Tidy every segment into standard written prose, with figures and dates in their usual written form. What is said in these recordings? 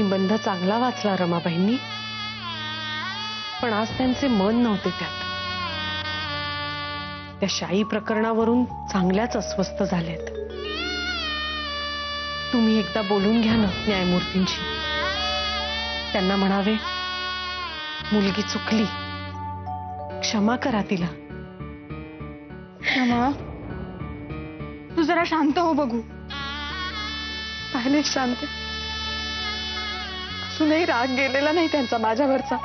निबंध चांगला वाचला रमाबाईंनी, पण आज त्यांचे मन नव्हते त्यात. त्या शाई प्रकरणावरून चांगल्याच अस्वस्थ झालेत. तुम्ही एकदा बोलून घ्या ना न्यायमूर्तींशी. त्यांना म्हणावे, मुलगी चुकली, क्षमा करा तिला. क्षमा? तू जरा शांत हो बघू. पाहिले शांत, अजूनही राग गेलेला नाही त्यांचा माझ्यावरचा,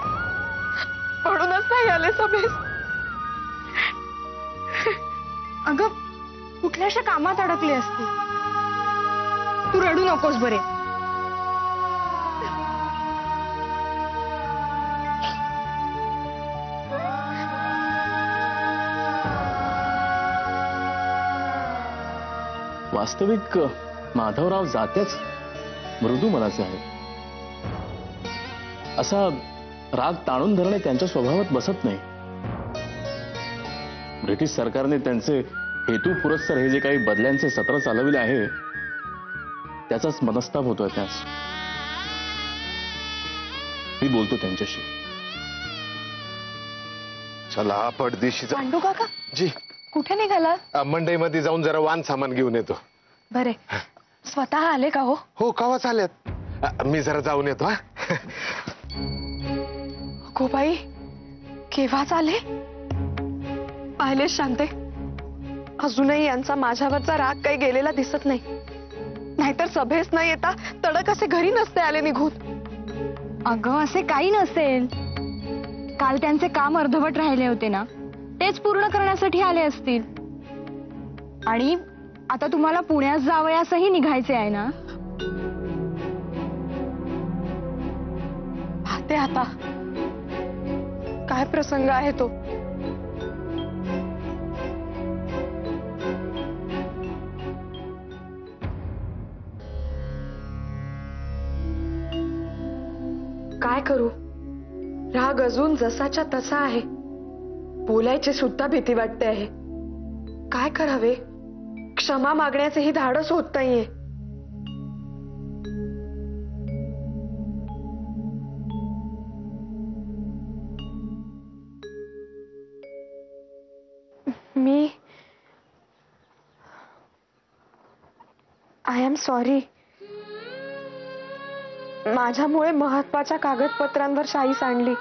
म्हणूनच नाही आले सभेस. अगं कुठल्याशा कामात अडकली असती. तू रडू नकोस बरे. वास्तविक माधवराव जातेच मृदू मनाचे आहेत. असा राग ताणून धरणे त्यांच्या स्वभावात बसत नाही. ब्रिटिश सरकारने त्यांचे हेतू पुरस्सर हे जे काही बदल्यांचे सत्र चालविले आहे त्याचाच मनस्ताप होतोय. त्यास मी बोलतो त्यांच्याशी. चला पडदिशीचा. पांडू काका जी कुठे निघाला? मंडईमध्ये जाऊन जरा वाण सामान घेऊन येतो. बरे, स्वतः आले का हो? हो, कवा चालेत. मी जरा जाऊन येतो. गोबाई केव्हाच आले? पाहिले शांते, अजूनही यांचा माझ्यावरचा राग काही गेलेला दिसत नाही. नाहीतर सभेस न येता तडक असे घरी नसते आले निघून. अगं असे काही नसेल. काल त्यांचे काम अर्धवट राहिले होते ना, तेच पूर्ण करण्यासाठी आले असतील. आणि आता तुम्हाला पुण्यात जावयासही निघायचे आहे ना? पाहते आता काय प्रसंग आहे तो. काय करू, राग अजून जसाच्या तसा आहे. बोलायची सुद्धा भीती वाटते आहे. काय करावे, क्षमा मागण्याचेही धाडस होत नाहीये. मी आय एम सॉरी. माझ्यामुळे महत्वाच्या कागदपत्रांवर शाई सांडली.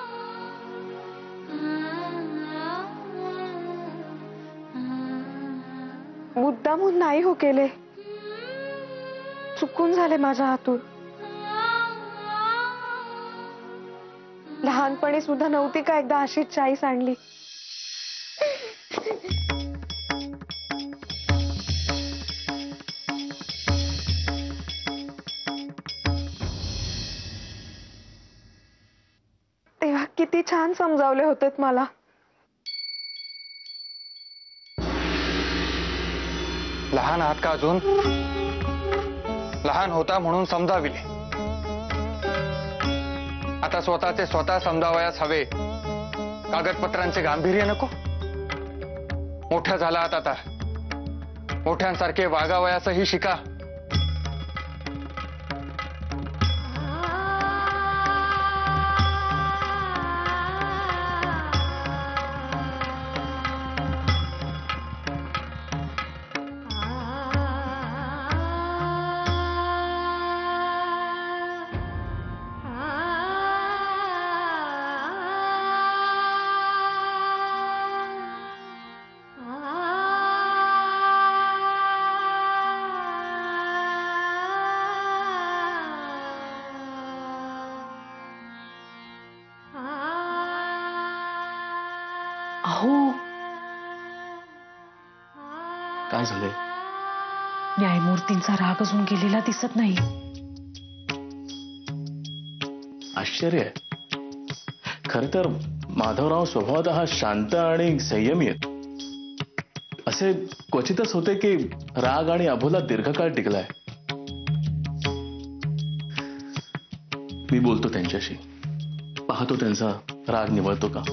मुद्दामून नाही हो केले, चुकून झाले माझ्या हातून. लहानपणी सुद्धा नव्हती का एकदा अशीच शाई सांडली. तेव्हा किती छान समजावले होते मला. लहान आहात का अजून? लहान होता म्हणून समजाविले. आता स्वतःचे स्वतः समजावयास हवे. कागदपत्रांचे गांभीर्य नको. मोठ्या झाला आहात आता. मोठ्यांसारखे वागावयासही शिका. अहो, काय झालंय? न्यायमूर्तींचा राग अजून गेलेला दिसत नाही. आश्चर्य आहे. खरं तर माधवराव स्वभावतः शांत आणि संयमी आहेत. असे क्वचितच होते की राग आणि अबोला दीर्घकाळ टिकलाय. मी बोलतो त्यांच्याशी, पाहतो त्यांचा राग निवळतो का.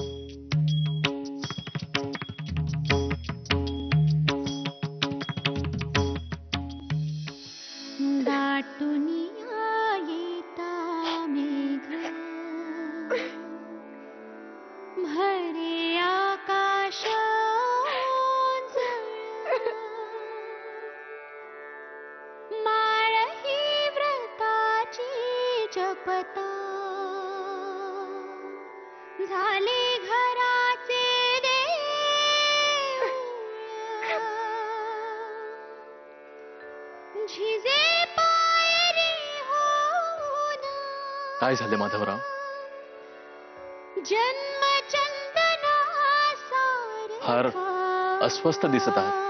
झाले घराचे झिजे पायरी होऊन काय झाले माधवराव? जन्म चंदना फार अस्वस्थ दिसत आहात.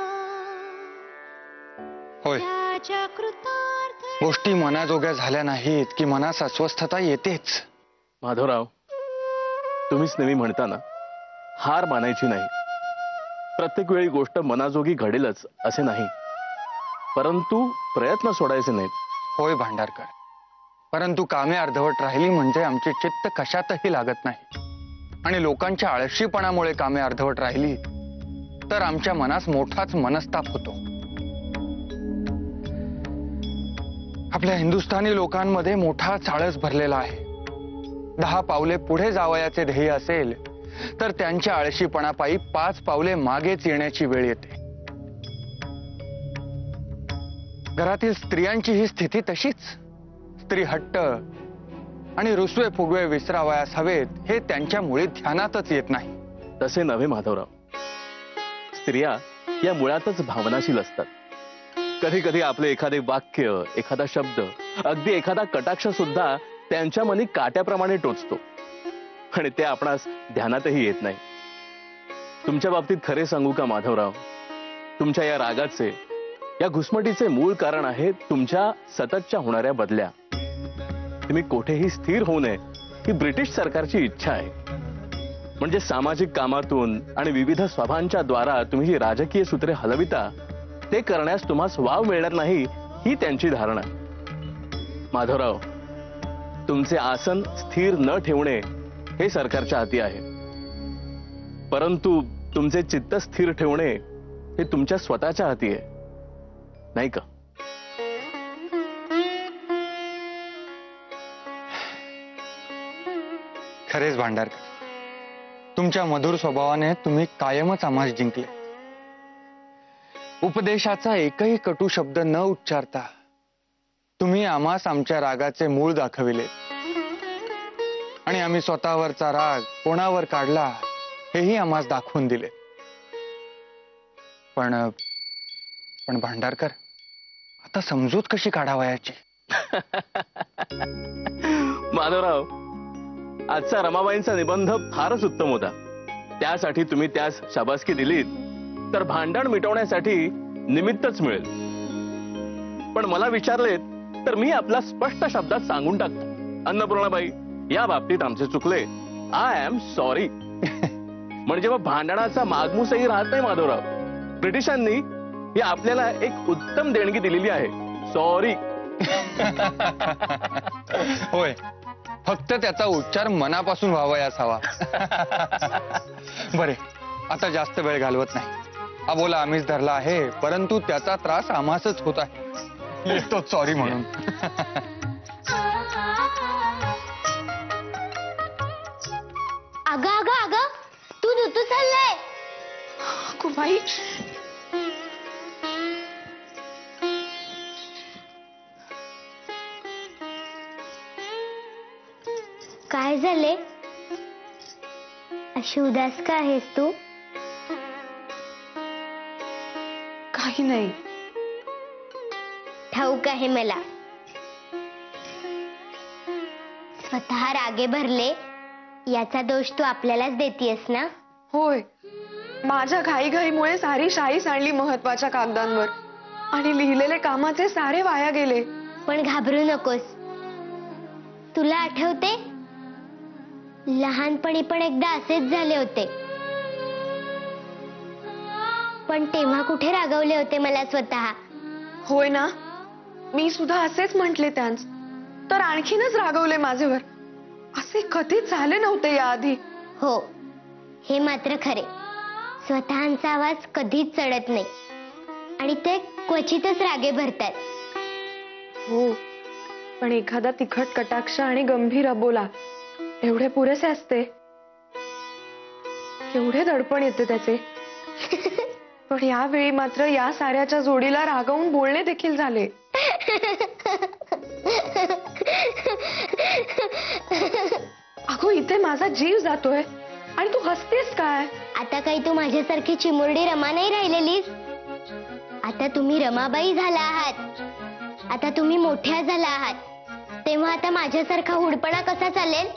होय, गोष्टी मनाजोग्या झाल्या नाहीत की मनास अस्वस्थता येतेच. माधवराव, तुम्हीच नेहमी म्हणता ना, हार मानायची नाही. प्रत्येक वेळी गोष्ट मनाजोगी घडेलच असे नाही, परंतु प्रयत्न सोडायचे नाहीत. होय भांडारकर, परंतु कामे अर्धवट राहिली म्हणजे आमचे चित्त कशातही लागत नाही. आणि लोकांच्या आळशीपणामुळे कामे अर्धवट राहिली तर आमच्या मनास मोठाच मनस्ताप होतो. आपल्या हिंदुस्थानी लोकांमध्ये मोठा चाळस भरलेला आहे. 10 पावले पुढे जावयाचे ध्येय असेल तर त्यांच्या आळशीपणापायी 5 पावले मागेच येण्याची वेळ येते. घरातील स्त्रियांची ही स्थिती तशीच. स्त्री हट्ट आणि रुसवे फुगवे विसरावयास हवेत हे त्यांच्या मुळी ध्यानातच येत नाही. तसे नव्हे माधवराव, स्त्रिया या मुळातच भावनाशील असतात. कधी कधी आपले एखादे वाक्य, एखादा शब्द, अगदी एखादा कटाक्ष सुद्धा त्यांच्या मनी काट्याप्रमाणे टोचतो आणि ते आपणास ध्यानातही येत नाही. तुमच्या बाबतीत खरे सांगू का माधवराव, तुमच्या या रागाचे, या घुसमटीचे मूळ कारण आहे तुमच्या सततच्या होणाऱ्या बदल्या. तुम्ही कोठेही स्थिर होऊ नये ही ब्रिटिश सरकारची इच्छा आहे. म्हणजे सामाजिक कामातून आणि विविध सभांच्या द्वारा तुम्ही जी राजकीय सूत्रे हलविता ते करण्यास तुम्हाला वाव मिळणार नाही ही त्यांची धारणा. माधवराव, तुमचे आसन स्थिर न ठेवणे हे सरकारच्या हाती आहे, परंतु तुमचे चित्त स्थिर ठेवणे हे तुमच्या स्वतःच्या हाती आहे, नाही का? खरेच भांडारकर, तुमच्या मधुर स्वभावाने तुम्ही कायमच आम्हास जिंकले. उपदेशाचा एकही कटू शब्द न उच्चारता तुम्ही आम्हास आमच्या रागाचे मूळ दाखविले आणि आम्ही स्वतःवरचा राग कोणावर काढला हेही आम्हास दाखवून दिले. पण भांडारकर, आता समजूत कशी काढावयाची? माधवराव, आजचा रमाबाईंचा निबंध फारच उत्तम होता. त्यासाठी तुम्ही त्यास शाबासकी दिलीत तर भांडण मिटवण्यासाठी निमित्तच मिळेल. पण मला विचारलेत तर मी आपला स्पष्ट शब्दात सांगून टाकतो, अन्नपूर्णाबाई, या बाबतीत आमचे चुकले. I am sorry. म्हणजे मग भांडणाचा मागमूसही राहत नाही माधवराव. ब्रिटिशांनी ही आपल्याला एक उत्तम देणगी दिलेली आहे. सॉरी. होय, फक्त त्याचा उच्चार मनापासून व्हावयास हवा. बरे, आता जास्त वेळ घालवत नाही. अबोला आम्हीच धरला आहे, परंतु त्याचा त्रास आम्हासच होत आहे. येतो सॉरी म्हणून. अगं अगं अगं, तू धुतू चाललाय? कुमाई, काय झाले? अशी उदास का आहेस तू? काही नाही. ठाऊक आहे मला. स्वतः रागे भरले याचा दोष तू आपल्यालाच देतीयस ना? होय, माझ्या घाईघाईमुळे सारी शाई सांडली महत्वाच्या कागदांवर आणि लिहिलेले कामाचे सारे वाया गेले. पण घाबरू नकोस. तुला आठवते, लहानपणी पण एकदा असेच झाले होते. पण तेव्हा कुठे रागवले होते मला स्वतः? होय ना, मी सुद्धा असेच म्हटले त्यांस, तर आणखीनच रागवले माझ्यावर. असे कधीच झाले नव्हते याआधी. हो, हे मात्र खरे. स्वतःचा आवाज कधीच चढत नाही आणि ते क्वचितच रागे भरतात. हो, पण एखादा तिखट कटाक्ष आणि गंभीर अबोला एवढे पुरेसे असते. केवढे दडपण येते त्याचे. पण यावेळी मात्र या साऱ्याच्या जोडीला रागावून बोलणे देखील झाले. अगो, इथे माझा जीव जातोय आणि तू हसतेस काय? आता काही तू माझ्यासारखी चिमुरडी रमा नाही राहिलेलीस. आता तुम्ही रमाबाई झाला आहात. आता तुम्ही मोठ्या झाला आहात. तेव्हा आता माझ्यासारखा हुडपणा कसा चालेल?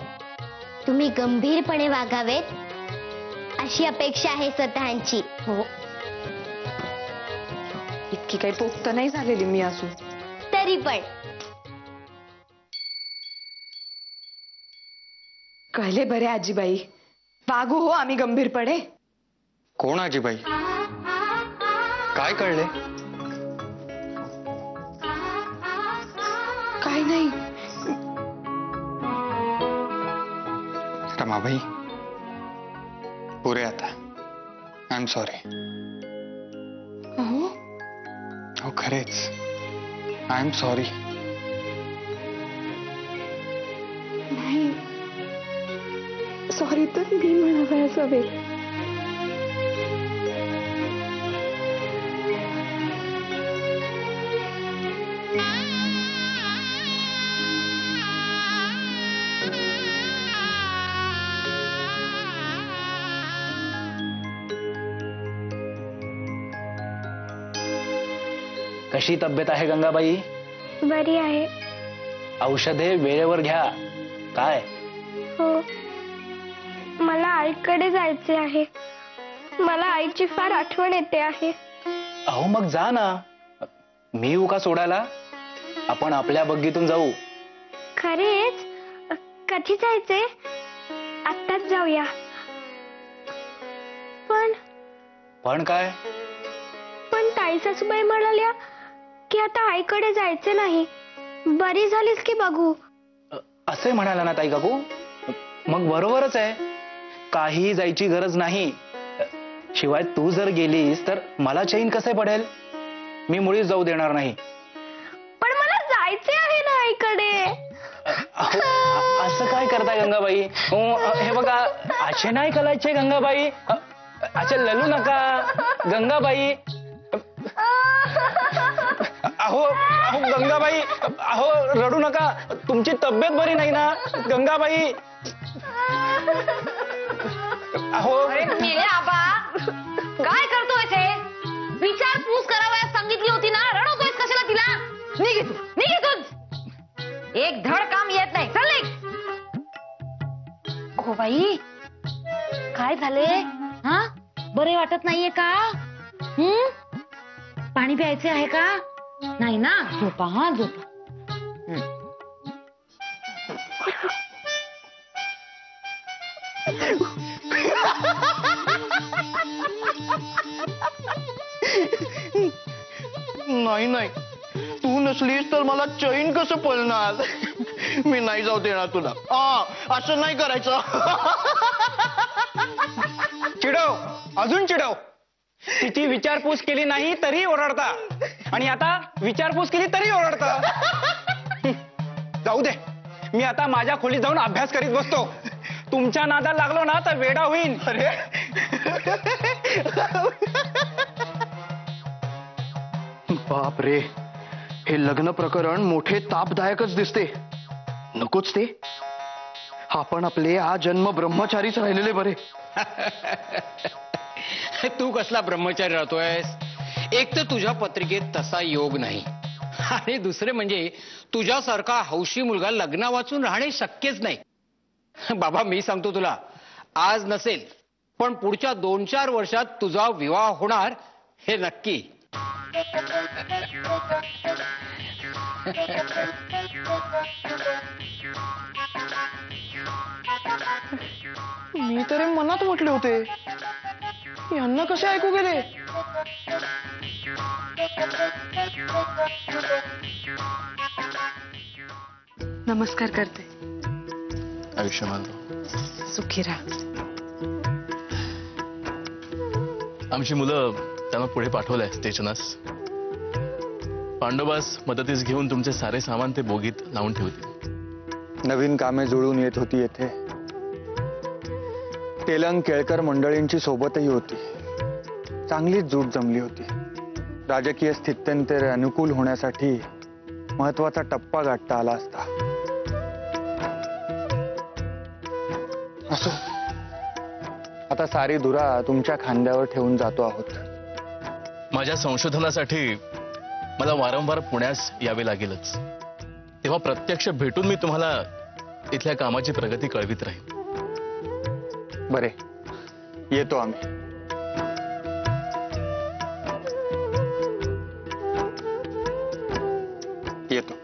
तुम्ही गंभीरपणे वागावेत अशी अपेक्षा आहे स्वतःची. हो, इतकी काही पोक्त नाही झालेली मी अजून. तरी पण कळले बरे आजीबाई, वागू हो आम्ही गंभीरपणे. कोण आजीबाई? काय कळले? काय नाही. रमाबाई, पुरे आता. I am sorry. हो, हो खरेच, आय एम सॉरी. नाही, सॉरी तर मी म्हणावं असावे. कशी तब्येत आहे गंगाबाई? बरी आहे. औषधे वेळेवर घ्या. काय? हो, मला आईकडे जायचे आहे. मला आईची फार आठवण येते आहे. अहो मग जा ना, मी येऊ का सोडायला? आपण आपल्या बग्गीतून जाऊ. खरेच? कधी जायचे? आत्ताच जाऊया. पण काय? पण ताई सासूबाई म्हणाल्या की आता आईकडे जायचे नाही. बरी झालीस की बघू. असे म्हणाला ना ताई काकू? मग बरोबरच आहे, काही जायची गरज नाही. शिवाय तू जर गेलीस तर मला चैन कसे पडेल? मी मुळीच जाऊ देणार नाही. पण मला जायचे आहे ना आईकडे. अहो, असं काय करताय गंगाबाई? हे बघा, असे नाही करायचे गंगाबाई. असे ललू नका गंगाबाई. अहो अहो गंगाबाई, अहो रडू नका. तुमची तब्येत बरी नाही ना गंगाबाई? अहो काय करतोय ते? विचारपूस करावयास सांगितली होती ना, रडवतोयस कशाला तिला? निघितून एक धड काम येत नाही. चल निघ. हो बाई, काय झाले? हा, बरे वाटत नाहीये का? पाणी प्यायचे आहे का? नाही ना, झोपा. हा झोपा. नाही नाही, तू नसलीस तर मला चैन कसं पळणार? मी नाही जाऊ देणार तुला. असं नाही करायचं. चिडव, अजून चिडव. तिची विचारपूस केली नाही तरी ओरडता, आणि आता विचारपूस केली तरी ओरडता. जाऊ दे, मी आता माझ्या खोलीत जाऊन अभ्यास करीत बसतो. तुमच्या नादाला लागलो ना तर वेडा होईन. अरे बाप रे, हे लग्न प्रकरण मोठे तापदायकच दिसते. नकोच ते. आपण आपले आजन्म ब्रह्मचारीच राहिलेले बरे. तू कसला ब्रह्मचारी राहतोयस? एक तर तुझ्या पत्रिकेत तसा योग नाही, आणि दुसरे म्हणजे तुझ्यासारखा हौशी मुलगा लग्न वाचून राहणे शक्यच नाही. बाबा, मी सांगतो तुला, आज नसेल पण पुढच्या 2-4 वर्षात तुझा विवाह होणार हे नक्की. मी तरी मनात म्हटले होते, यांना कसे ऐकू गेले? नमस्कार करते. आयुष्यमान सुखी राहा. आमची मुलं त्यांना पुढे पाठवलंय स्टेशनास. पांडोबास मदतीस घेऊन तुमचे सारे सामान ते बोगीत लावून ठेवतील. नवीन कामे जुळून येत होती येथे. तेलंग केळकर मंडळींची सोबतही होती. चांगलीच जूट जमली होती. राजकीय स्थित्यंतर अनुकूल होण्यासाठी महत्वाचा टप्पा गाठता आला असता. असो, आता सारी धुरा तुमच्या खांद्यावर ठेवून जातो आहोत. माझ्या संशोधनासाठी मला वारंवार पुण्यास यावे लागेलच. तेव्हा प्रत्यक्ष भेटून मी तुम्हाला इथल्या कामाची प्रगती कळवित राहील. बरे, येतो आम्ही. येतो.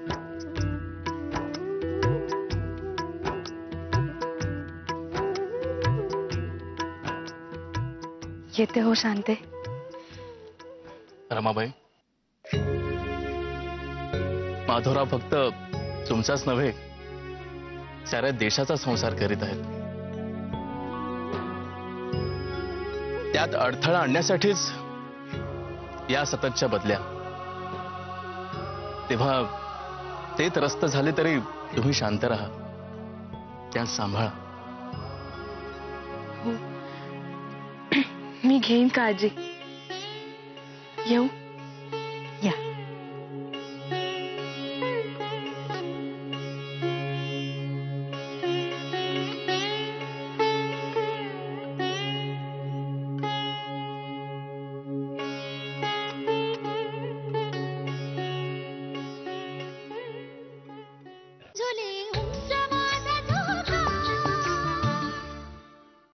येते हो शांते. रमाबाई, माधवराव फक्त तुमचाच नव्हे, साऱ्या देशाचा संसार करीत आहेत. त्यात अडथळा आणण्यासाठीच या सततच्या बदल्या. तेव्हा ते त्रस्त झाले तरी तुम्ही शांत राहा, त्या सांभाळा. मी घेईन काळजी. येऊ.